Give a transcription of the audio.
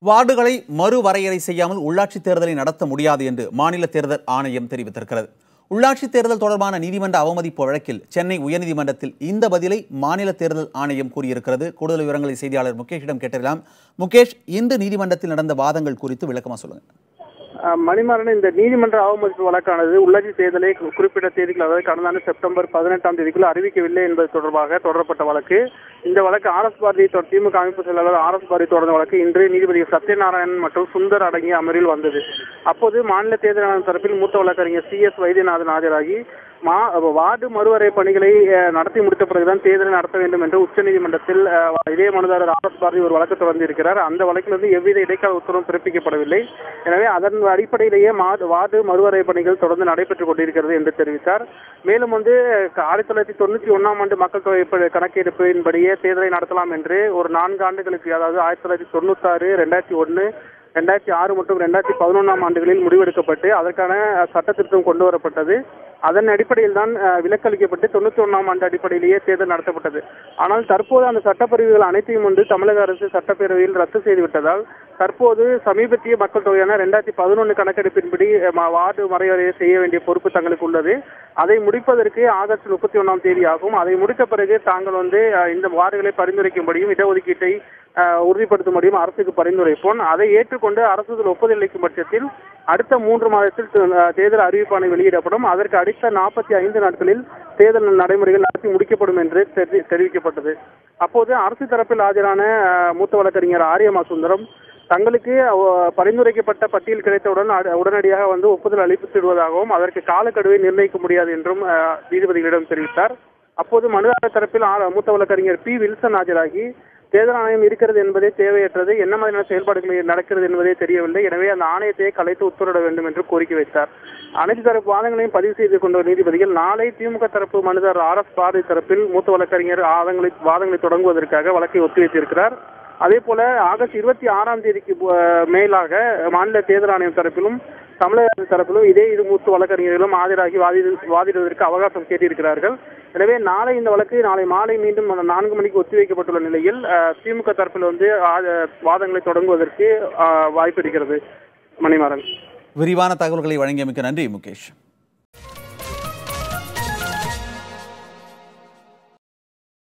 வார்டுகளை மறுவரையறை செய்யாமல் உள்ளாட்சித் தேர்தலை நடத்த முடியாது என்று மாநில தேர்தல் ஆணையம் தெரிவித்திருக்கிறது. உள்ளாட்சித் தேர்தல் தொடர்பான நீதிமன்ற அவமதிப்பு வழக்கில் சென்னை உயர்நீதிமன்றத்தில் இந்த பதிலை மாநில தேர்தல் ஆணையம் கூறியிருக்கிறது. கூடுதல் விவரங்களை செய்தியாளர் முகேஷிடம் கேட்டறியலாம். முகேஷ், இன்று நீதிமன்றத்தில் நடந்த வாதங்கள் குறித்து விளக்கமா சொல்லுங்க. மணிமாறன், இந்த நீதிமன்ற அவமதிப்பு வழக்கானது உள்ளாட்சி தேர்தலை குறிப்பிட்ட தேதிகள், அதாவது கடந்த ஆண்டு செப்டம்பர் 18ஆம் தேதிக்குள் அறிவிக்கவில்லை என்பது தொடர்பாக தொடரப்பட்ட வழக்கு. இந்த வழக்கு ஆர்எஸ் பாரதி திமுக அமைப்பு செயலாளர் ஆர்எஸ் பாரதி தொடர்ந்த வழக்கு இன்று நீதிபதி சத்யநாராயணன் மற்றும் சுந்தர் அடங்கிய அமர்வில் வந்தது. அப்போது மாநில தேர்தல் ஆணையம் தரப்பில் மூத்த வழக்கறிஞர் CS வைத்தியநாதன் ஆஜராகி வார்டு மறுவரை பணிகளை நடத்தி முடித்த பிறகுதான் தேர்தலை நடத்த வேண்டும் என்று உச்சநீதிமன்றத்தில் இதே மனுதாரர் ஆர்எஸ் பாரதி ஒரு வழக்கு தொடர்ந்து இருக்கிறார். அந்த வழக்கிலிருந்து எவ்வித இடைக்கால உத்தரவும் பிறப்பிக்கப்படவில்லை. எனவே அதன் அடிப்படையிலேயே வார்டு மறுவரை பணிகள் தொடர்ந்து நடைபெற்றுக் கொண்டிருக்கிறது என்று தெரிவித்தார். மேலும் 1991ஆம் ஆண்டு மக்கள் தொகை கணக்கெடுப்பின்படியே தேர்தலை நடத்தலாம் என்று ஒரு 4 ஆண்டுகளுக்கு, அதாவது 1996, 2001, 2006 மற்றும் 2011ஆம் ஆண்டுகளில் முடிவெடுக்கப்பட்டு அதற்கான சட்ட திருத்தம் கொண்டு வரப்பட்டது. அதன் அடிப்படையில் தான் விலக்களிக்கப்பட்டு 91ஆம் ஆண்டு அடிப்படையிலேயே தேர்தல் நடத்தப்பட்டது. ஆனால் தற்போது அந்த சட்டப்பிரிவுகள் அனைத்தையும் தமிழக அரசு சட்டப்பேரவையில் ரத்து செய்துவிட்டதால் தற்போது சமீபத்திய மக்கள் தொகையான 2011 கணக்கெடுப்பின்படி வார்டு மறுவரையறை செய்ய வேண்டிய பொறுப்பு தங்களுக்கு உள்ளது. அதை முடிப்பதற்கு ஆகஸ்ட் 31ஆம் தேதி ஆகும். அதை முடித்த பிறகு தாங்கள் இந்த வார்டுகளை பரிந்துரைக்கும்படியும் இடஒதுக்கீட்டை உறுதிப்படுத்தும்படியும் அரசுக்கு பரிந்துரைப்போம். அதை ஏற்றுக்கொண்டு அரசு ஒப்புதல் அளிக்கும் பட்சத்தில் அடுத்த 3 மாதத்தில் தேர்தல் அறிவிப்பாணை வெளியிடப்படும். அதற்கு அடுத்த 45 நாட்களில் தேர்தல் நடைமுறைகள் நடத்தி முடிக்கப்படும் என்று தெரிவிக்கப்பட்டது. அப்போது அரசு தரப்பில் ஆஜரான மூத்த வழக்கறிஞர் ஆரியமா சுந்தரம் தங்களுக்கு பரிந்துரைக்கப்பட்ட பட்டியல் கிடைத்தவுடன் உடனடியாக ஒப்புதல் அளித்துவிடுவதாகவும் அதற்கு காலக்கெடுவை நிர்ணயிக்க முடியாது என்றும் நீதிபதிகளிடம் தெரிவித்தார். அப்போது மனுதாரர் தரப்பில் மூத்த வழக்கறிஞர் P. வில்சன் ஆஜராகி தேர்தல் ஆணையம் இருக்கிறது என்பதே தேவையற்றது, என்ன மாதிரியான செயல்பாடுகள் நடக்கிறது என்பதே தெரியவில்லை, எனவே அந்த ஆணையத்தை கலைத்து உத்தரவிட வேண்டும் என்று கோரிக்கை வைத்தார். அனைத்து தரப்பு வாதங்களையும் பதிவு செய்து கொண்ட நீதிபதிகள் நாளை திமுக தரப்பு மனுதாரர் ஆர்எஸ் பாரதி தரப்பில் மூத்த வழக்கறிஞர் வாதங்களை தொடங்குவதற்காக வழக்கை ஒத்திவைத்திருக்கிறார். அதே போல ஆகஸ்ட் 26ஆம் தேதிக்கு மேலாக மாநில தேர்தல் ஆணையம் தரப்பிலும் தமிழக அரசு தரப்பிலும் இதே மூத்த வழக்கறிஞர்களும் ஆஜராகி வாதிடுவதற்கு அவகாசம் கேட்டிருக்கிறார்கள். எனவே நாளை இந்த வழக்கு நாளை மாலை மீண்டும் 4 மணிக்கு ஒத்திவைக்கப்பட்டுள்ள நிலையில் திமுக தரப்பில் வாதங்களை தொடங்குவதற்கு வாய்ப்பு இருக்கிறது. மணிமாறன், விரிவான தகவல்களை வழங்கியமைக்கு நன்றி முகேஷ்.